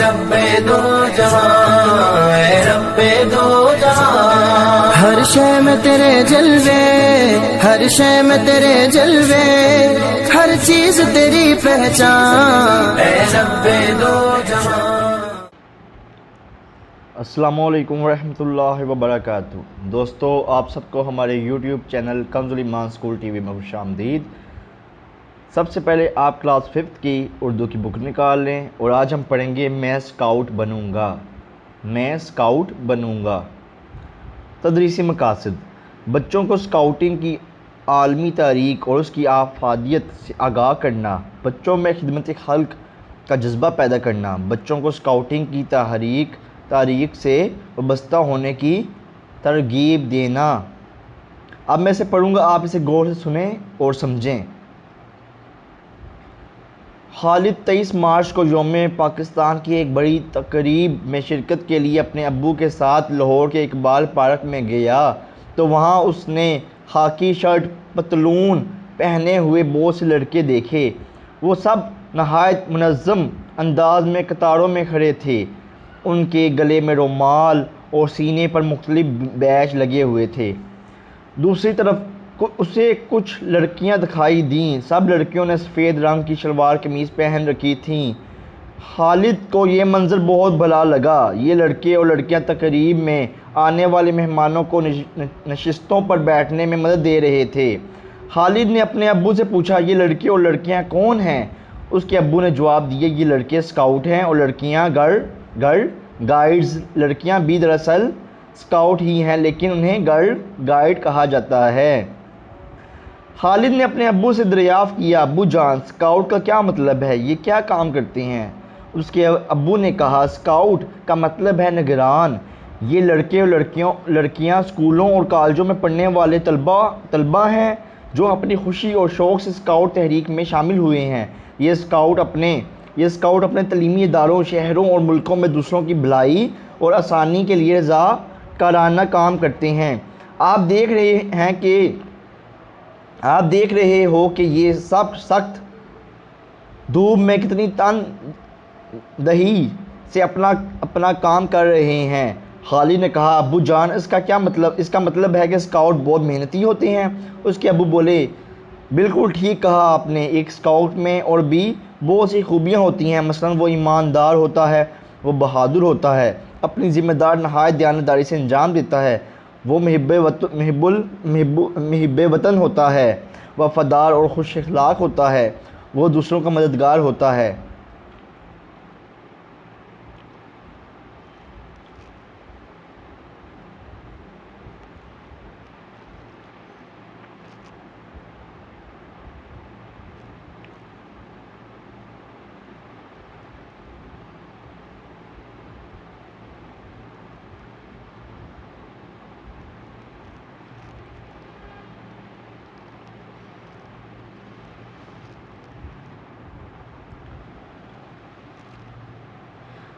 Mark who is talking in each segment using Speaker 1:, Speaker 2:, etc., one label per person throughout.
Speaker 1: رب دو جہاں، اے رب دو جہاں،
Speaker 2: ہر شے میں تیرے جلوے، ہر شے میں تیرے جلوے، ہر چیز تیری پہچان،
Speaker 1: اے رب دو جہاں۔
Speaker 3: السلام علیکم ورحمۃ اللہ وبرکاتہ۔ دوستو، آپ سب کو ہمارے یوٹیوب چینل کنز الایمان اسکول ٹی وی میں خوش آمدید۔ سب سے پہلے آپ کلاس 5 کی اردو کی بک نکال لیں اور آج ہم پڑھیں گے میں اسکاؤٹ بنوں گا۔ میں اسکاؤٹ بنوں گا۔ تدریسی مقاصد: بچوں کو اسکاؤٹنگ کی عالمی تاریخ اور اس کی افادیت سے آگاہ کرنا، بچوں میں خدمت خلق کا جذبہ پیدا کرنا، بچوں کو اسکاؤٹنگ کی تاریخ سے وابستہ ہونے کی ترغیب دینا۔ اب میں اسے پڑھوں گا، آپ اسے غور سے سنیں اور سمجھیں۔ خالد 23 مارچ کو یوم پاکستان کی ایک بڑی تقریب میں شرکت کے لیے اپنے ابو کے ساتھ لاہور کے اقبال پارک میں گیا تو وہاں اس نے خاکی شرٹ پتلون پہنے ہوئے بہت سے لڑکے دیکھے۔ وہ سب نہایت منظم انداز میں قطاروں میں کھڑے تھے۔ ان کے گلے میں رومال اور سینے پر مختلف بیج لگے ہوئے تھے۔ دوسری طرف اسے کچھ لڑکیاں دکھائی دیں۔ سب لڑکیوں نے سفید رنگ کی شلوار قمیض پہن رکھی تھیں۔ خالد کو یہ منظر بہت بھلا لگا۔ یہ لڑکے اور لڑکیاں تقریب میں آنے والے مہمانوں کو نشستوں پر بیٹھنے میں مدد دے رہے تھے۔ خالد نے اپنے ابو سے پوچھا، یہ لڑکے اور لڑکیاں کون ہیں؟ اس کے ابو نے جواب دیا، یہ لڑکے اسکاؤٹ ہیں اور لڑکیاں گرل گائیڈز۔ لڑکیاں بھی دراصل اسکاؤٹ ہی ہیں لیکن انہیں گرل گائیڈ کہا جاتا ہے۔ خالد نے اپنے ابو سے دریافت کیا، ابو جان، اسکاؤٹ کا کیا مطلب ہے؟ یہ کیا کام کرتے ہیں؟ اس کے ابو نے کہا، اسکاؤٹ کا مطلب ہے نگران۔ یہ لڑکے اور لڑکیاں اسکولوں اور کالجوں میں پڑھنے والے طلبہ ہیں جو اپنی خوشی اور شوق سے اسکاؤٹ تحریک میں شامل ہوئے ہیں۔ یہ اسکاؤٹ اپنے تعلیمی اداروں، شہروں اور ملکوں میں دوسروں کی بھلائی اور آسانی کے لیے رضاکارانہ کام کرتے ہیں۔ آپ دیکھ رہے ہو کہ یہ سب سخت دھوپ میں کتنی تن دہی سے اپنا کام کر رہے ہیں۔ خالد نے کہا، ابو جان، اس کا مطلب ہے کہ اسکاؤٹ بہت محنتی ہوتے ہیں۔ اس کے ابو بولے، بالکل ٹھیک کہا آپ نے، ایک اسکاؤٹ میں اور بھی بہت سی خوبیاں ہوتی ہیں۔ مثلا وہ ایماندار ہوتا ہے، وہ بہادر ہوتا ہے، اپنی ذمہ داری نہایت دیانتداری سے انجام دیتا ہے، وہ محب وطن ہوتا ہے، وفادار اور خوش اخلاق ہوتا ہے، وہ دوسروں کا مددگار ہوتا ہے۔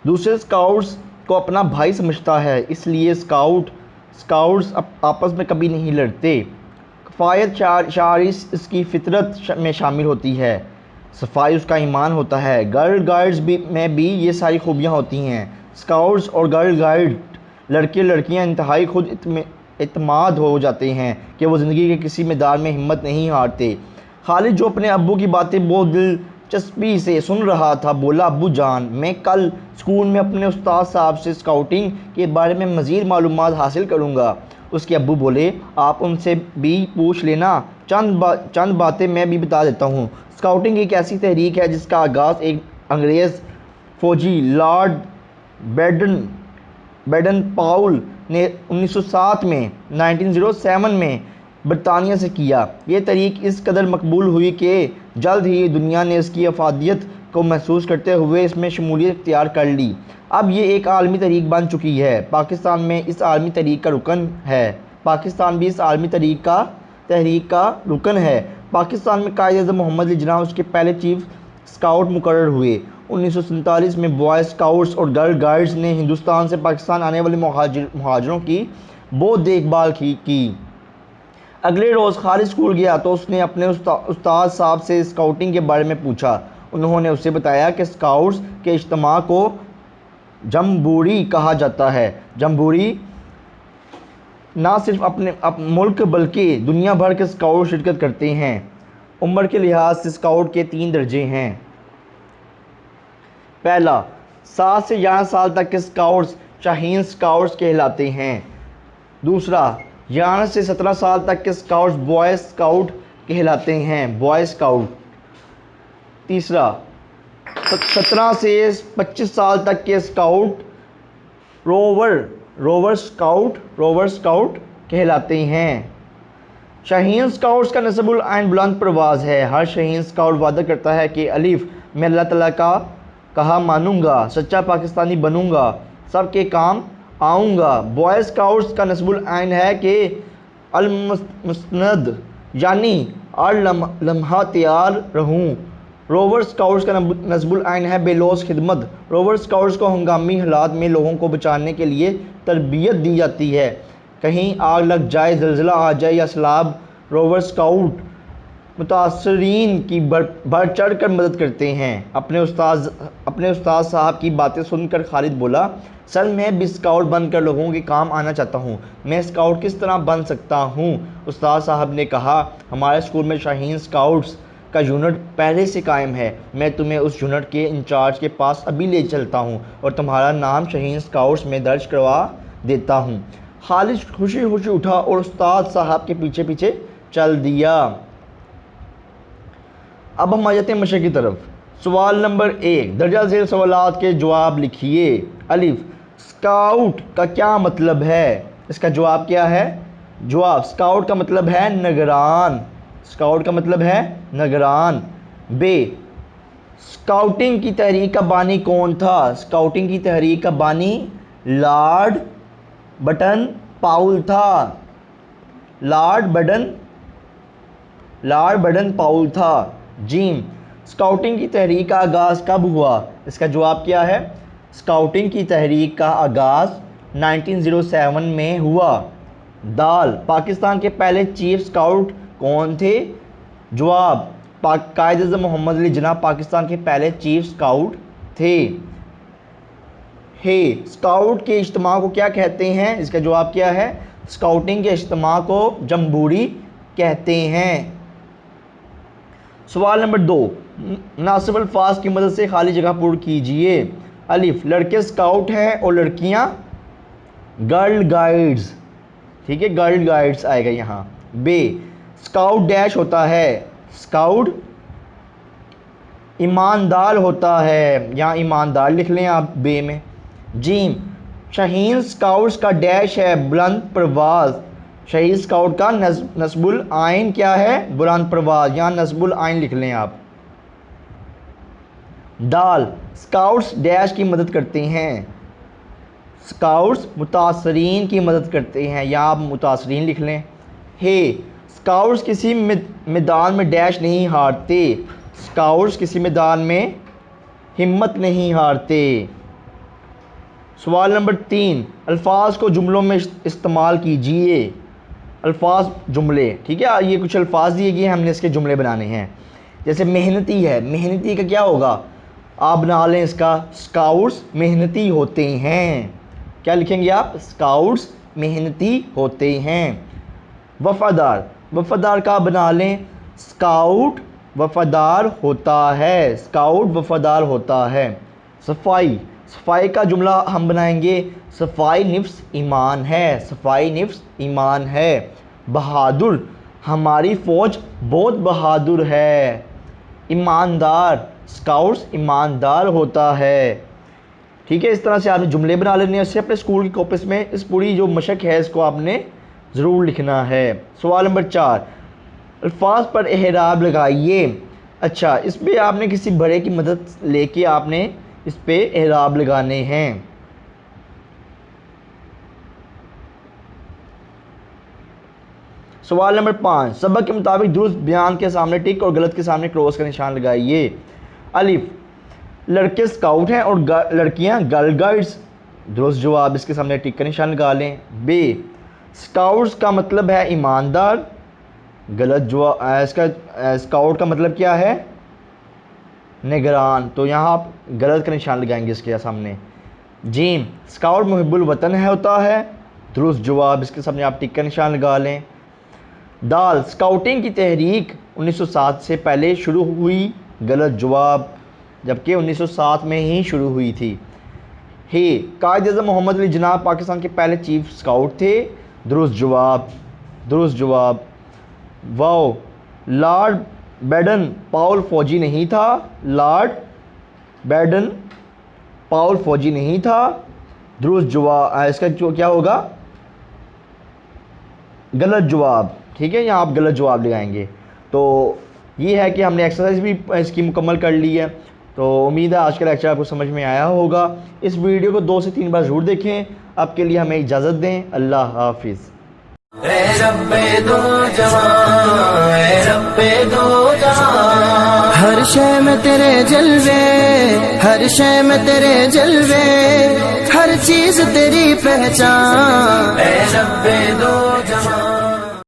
Speaker 3: دوسرے اسکاؤٹس کو اپنا بھائی سمجھتا ہے، اس لیے اسکاؤٹس آپس میں کبھی نہیں لڑتے۔ کفایت شعاری اس کی فطرت میں شامل ہوتی ہے۔ صفائی اس کا ایمان ہوتا ہے۔ گرل گائیڈز میں بھی یہ ساری خوبیاں ہوتی ہیں۔ اسکاؤٹس اور گرل گائیڈ لڑکے لڑکیاں انتہائی خود اعتماد ہو جاتے ہیں کہ وہ زندگی کے کسی میدان میں ہمت نہیں ہارتے۔ خالد، جو اپنے ابو کی باتیں بہت دلچسپی سے سن رہا تھا، بولا، ابو جان، میں کل اسکول میں اپنے استاد صاحب سے اسکاؤٹنگ کے بارے میں مزید معلومات حاصل کروں گا۔ اس کے ابو بولے، آپ ان سے بھی پوچھ لینا، چند باتیں میں بھی بتا دیتا ہوں۔ اسکاؤٹنگ ایک ایسی تحریک ہے جس کا آغاز ایک انگریز فوجی لارڈ بیڈن پاؤل نے 1907 میں برطانیہ سے کیا۔ یہ تحریک اس قدر مقبول ہوئی کہ جلد ہی دنیا نے اس کی افادیت کو محسوس کرتے ہوئے اس میں شمولیت اختیار کر لی۔ اب یہ ایک عالمی تحریک بن چکی ہے۔ پاکستان میں اس عالمی تحریک کا رکن ہے۔ پاکستان بھی اس عالمی تحریک کا رکن ہے۔ پاکستان میں قائد اعظم محمد علی جناح اس کے پہلے چیف اسکاؤٹ مقرر ہوئے۔ 1947 میں بوائے اسکاؤٹس اور گرل گائیڈز نے ہندوستان سے پاکستان آنے والے مہاجروں کی بہت دیکھ بھال کی۔ اگلے روز خالد اسکول گیا تو اس نے اپنے استاد صاحب سے اسکاؤٹنگ کے بارے میں پوچھا۔ انہوں نے اسے بتایا کہ اسکاؤٹس کے اجتماع کو جمبوری کہا جاتا ہے۔ جمبوری نہ صرف اپنے ملک بلکہ دنیا بھر کے اسکاؤٹ شرکت کرتے ہیں۔ عمر کے لحاظ سے اسکاؤٹ کے 3 درجے ہیں۔ پہلا، 7 سے 11 سال تک کے اسکاؤٹس شاہین اسکاؤٹس کہلاتے ہیں۔ دوسرا، 11 سے 17 سال تک کے اسکاؤٹس بوائے اسکاؤٹ کہلاتے ہیں، بوائے اسکاؤٹ۔ تیسرا، 17 سے 25 سال تک کے اسکاؤٹ روور اسکاؤٹ کہلاتے ہیں۔ شاہین اسکاؤٹس کا نصب العین بلند پرواز ہے۔ ہر شاہین اسکاؤٹ وعدہ کرتا ہے کہ الف، میں اللہ تعالیٰ کا کہا مانوں گا، سچا پاکستانی بنوں گا، سب کے کام آؤں گا۔ بوائے اسکاؤٹس کا نصب العین ہے کہ المستند، یعنی ہر لمحہ تیار رہوں۔ روور اسکاؤٹس کا نصب العین ہے بے لوث خدمت۔ روور اسکاؤٹس کو ہنگامی حالات میں لوگوں کو بچانے کے لیے تربیت دی جاتی ہے۔ کہیں آگ لگ جائے، زلزلہ آ جائے یا سیلاب، روور اسکاؤٹ متاثرین کی بڑھ چڑھ کر مدد کرتے ہیں۔ اپنے استاد صاحب کی باتیں سن کر خالد بولا، سر میں بھی اسکاؤٹ بن کر لوگوں کے کام آنا چاہتا ہوں، میں اسکاؤٹ کس طرح بن سکتا ہوں؟ استاد صاحب نے کہا، ہمارے اسکول میں شاہین اسکاؤٹس کا یونٹ پہلے سے قائم ہے، میں تمہیں اس یونٹ کے انچارج کے پاس ابھی لے چلتا ہوں اور تمہارا نام شاہین اسکاؤٹس میں درج کروا دیتا ہوں۔ خالد خوشی خوشی اٹھا اور استاد صاحب کے پیچھے پیچھے چل دیا۔ اب ہم آ جاتے ہیں مشق کی طرف۔ سوال نمبر 1، درجہ ذیل سوالات کے جواب لکھیے۔ الف، اسکاؤٹ کا کیا مطلب ہے؟ اس کا جواب کیا ہے؟ جواب، اسکاؤٹ کا مطلب ہے نگران۔ اسکاؤٹ کا مطلب ہے نگران۔ بے، اسکاؤٹنگ کی تحریک کا بانی کون تھا؟ اسکاؤٹنگ کی تحریک کا بانی لارڈ بٹن پاؤل تھا۔ لارڈ بٹن پاؤل تھا۔ جیم، اسکاؤٹنگ کی تحریک کا آغاز کب ہوا؟ اس کا جواب کیا ہے؟ اسکاؤٹنگ کی تحریک کا آغاز 1907 میں ہوا۔ دال، پاکستان کے پہلے چیف اسکاؤٹ کون تھے؟ جواب، قائد اعظم محمد علی جناح پاکستان کے پہلے چیف اسکاؤٹ تھے۔ ہے، اسکاؤٹ کے اجتماع کو کیا کہتے ہیں؟ اس کا جواب کیا ہے؟ اسکاؤٹنگ کے اجتماع کو جمبوری کہتے ہیں۔ سوال نمبر 2، مناسب الفاظ کی مدد سے خالی جگہ پر کیجئے۔ الف، لڑکے اسکاؤٹ ہیں اور لڑکیاں گرل گائیڈز، ٹھیک ہے، گرل گائیڈز آئے گا یہاں۔ بے، اسکاؤٹ ڈیش ہوتا ہے، اسکاؤٹ ایماندار ہوتا ہے، یہاں ایماندار لکھ لیں آپ بے میں۔ جیم، شاہین اسکاؤٹس کا ڈیش ہے بلند پرواز، شاہین اسکاؤٹ کا نصب العین کیا ہے؟ بلند پرواز، یہاں نصب العین لکھ لیں آپ۔ دال، اسکاؤٹس ڈیش کی مدد کرتے ہیں، اسکاؤٹس متاثرین کی مدد کرتے ہیں، یہاں آپ متاثرین لکھ لیں۔ ہے، اسکاؤٹس کسی میدان میں ڈیش نہیں ہارتے، اسکاؤٹس کسی میدان میں ہمت نہیں ہارتے۔ سوال نمبر 3، الفاظ کو جملوں میں استعمال کیجئے۔ الفاظ جملے، ٹھیک ہے، یہ کچھ الفاظ دیے گئے ہیں، ہم نے اس کے جملے بنانے ہیں۔ جیسے محنتی ہے، محنتی کا کیا ہوگا؟ آپ بنا لیں اس کا، اسکاؤٹس محنتی ہوتے ہیں۔ کیا لکھیں گے آپ؟ اسکاؤٹس محنتی ہوتے ہیں۔ وفادار، وفادار کا بنا لیں، اسکاؤٹ وفادار ہوتا ہے، اسکاؤٹ وفادار ہوتا ہے۔ صفائی، صفائی کا جملہ ہم بنائیں گے، صفائی نفس ایمان ہے، صفائی نفس ایمان ہے۔ بہادر، ہماری فوج بہت بہادر ہے۔ ایماندار، اسکاؤٹس ایماندار ہوتا ہے، ٹھیک ہے۔ اس طرح سے آپ نے جملے بنا لینے ہیں، اس سے اپنے اسکول کی کاپیز میں اس پوری جو مشق ہے اس کو آپ نے ضرور لکھنا ہے۔ سوال نمبر 4، الفاظ پر اعراب لگائیے۔ اچھا، اس پہ آپ نے کسی بڑے کی مدد لے کے آپ نے اس پہ اعراب لگانے ہیں۔ سوال نمبر 5، سبق کے مطابق درست بیان کے سامنے ٹک اور غلط کے سامنے کراس کا نشان لگائیے۔ الف، لڑکے اسکاؤٹ ہیں اور لڑکیاں گرل گائیڈز، درست جواب، اس کے سامنے ٹک کا نشان لگا لیں۔ بے، اسکاؤٹس کا مطلب ہے ایماندار، غلط جواب، اس کا اسکاؤٹ کا مطلب کیا ہے؟ نگران، تو یہاں آپ غلط کا نشان لگائیں گے اس کے سامنے۔ جیم اسکاؤٹ محب الوطن ہے ہوتا ہے، درست جواب، اس کے سامنے آپ ٹک کا نشان لگا لیں۔ دال اسکاؤٹنگ کی تحریک 1907 سے پہلے شروع ہوئی، غلط جواب، جبکہ 1907 میں ہی شروع ہوئی تھی۔ ہی قائد اعظم محمد علی جناح پاکستان کے پہلے چیف اسکاؤٹ تھے، درست جواب، درست جواب۔ واو لارڈ بیڈن پاؤل فوجی نہیں تھا، لارڈ بیڈن پاؤل فوجی نہیں تھا، درست جواب، اس کا کیا ہوگا؟ غلط جواب، ٹھیک ہے، یہاں آپ غلط جواب لگائیں گے۔ تو یہ ہے کہ ہم نے ایکسرسائز بھی اس کی مکمل کر لی ہے، تو امید ہے آج کا لیکچر آپ کو سمجھ میں آیا ہوگا۔ اس ویڈیو کو 2 سے 3 بار ضرور دیکھیں۔ اب کے لیے ہمیں اجازت دیں، اللہ حافظ۔
Speaker 1: اے رب دو جہاں، اے رب دو جہاں،
Speaker 2: ہر شے میں تیرے جلوے، ہر شے میں تیرے جلوے، ہر چیز تیری پہچان،
Speaker 1: اے رب دو